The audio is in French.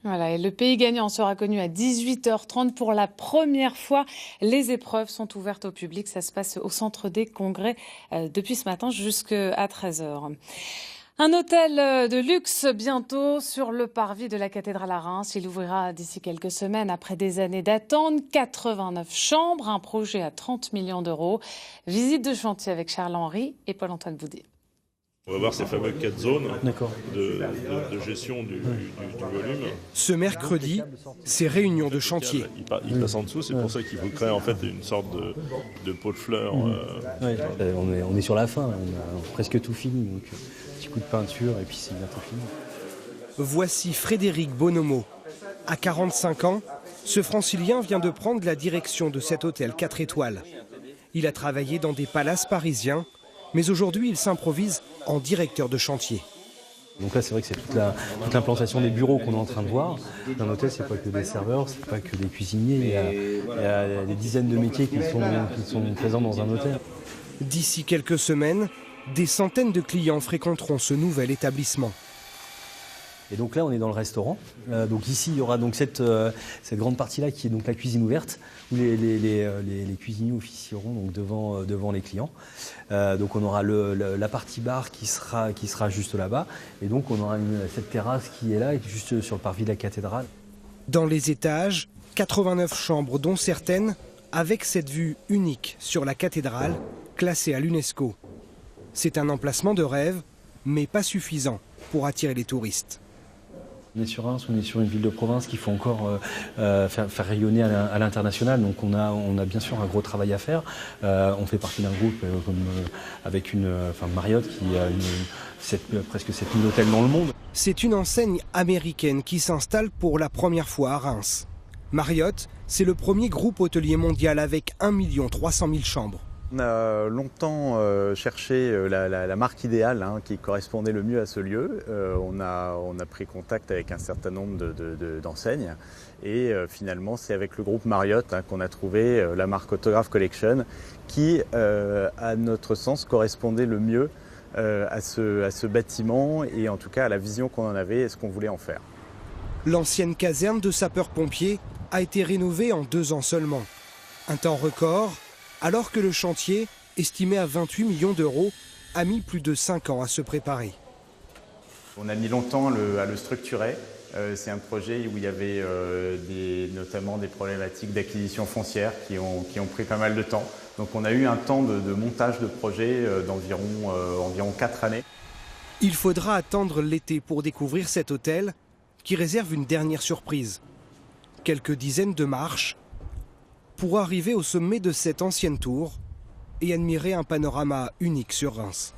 Voilà, et le pays gagnant sera connu à 18h30 pour la première fois. Les épreuves sont ouvertes au public. Ça se passe au Centre des Congrès depuis ce matin jusqu'à 13h. Un hôtel de luxe bientôt sur le parvis de la cathédrale à Reims. Il ouvrira d'ici quelques semaines après des années d'attente. 89 chambres, un projet à 30 millions d'euros. Visite de chantier avec Charles-Henri et Paul-Antoine Boudet. On va voir ces fameux 4 zones de gestion du volume. Ce mercredi, c'est réunion de chantier. Il passe en dessous, c'est pour ça qu'il faut créer en fait une sorte de pot de fleurs. On est sur la fin, on a presque tout fini. Donc, petit coup de peinture et puis c'est bientôt fini. Voici Frédéric Bonomo. À 45 ans, ce francilien vient de prendre la direction de cet hôtel 4 étoiles. Il a travaillé dans des palaces parisiens, mais aujourd'hui il s'improvise en directeur de chantier. Donc là c'est vrai que c'est toute l'implantation des bureaux qu'on est en train de voir. Un hôtel c'est pas que des serveurs, c'est pas que des cuisiniers, il y a des dizaines de métiers qui sont présents dans un hôtel. D'ici quelques semaines, des centaines de clients fréquenteront ce nouvel établissement. Et donc là on est dans le restaurant. Donc ici il y aura donc cette grande partie-là qui est donc la cuisine ouverte, où les cuisiniers officieront donc devant les clients. Donc on aura la partie bar qui sera juste là-bas. Et donc on aura cette terrasse qui est là, juste sur le parvis de la cathédrale. Dans les étages, 89 chambres, dont certaines avec cette vue unique sur la cathédrale, classée à l'UNESCO. C'est un emplacement de rêve, mais pas suffisant pour attirer les touristes. On est sur Reims, on est sur une ville de province qu'il faut encore faire rayonner à l'international. Donc on a bien sûr un gros travail à faire. On fait partie d'un groupe avec Marriott qui a presque 7000 hôtels dans le monde. C'est une enseigne américaine qui s'installe pour la première fois à Reims. Marriott, c'est le premier groupe hôtelier mondial avec 1 300 000 chambres. On a longtemps cherché la marque idéale qui correspondait le mieux à ce lieu. On a pris contact avec un certain nombre d'enseignes et finalement c'est avec le groupe Marriott qu'on a trouvé la marque Autograph Collection qui, à notre sens, correspondait le mieux à ce bâtiment et en tout cas à la vision qu'on en avait et ce qu'on voulait en faire. L'ancienne caserne de sapeurs-pompiers a été rénovée en 2 ans seulement. Un temps record, alors que le chantier, estimé à 28 millions d'euros, a mis plus de 5 ans à se préparer. On a mis longtemps à le structurer. C'est un projet où il y avait notamment des problématiques d'acquisition foncière qui ont pris pas mal de temps. Donc on a eu un temps de montage de projet d'environ 4 années. Il faudra attendre l'été pour découvrir cet hôtel qui réserve une dernière surprise. Quelques dizaines de marches pour arriver au sommet de cette ancienne tour et admirer un panorama unique sur Reims.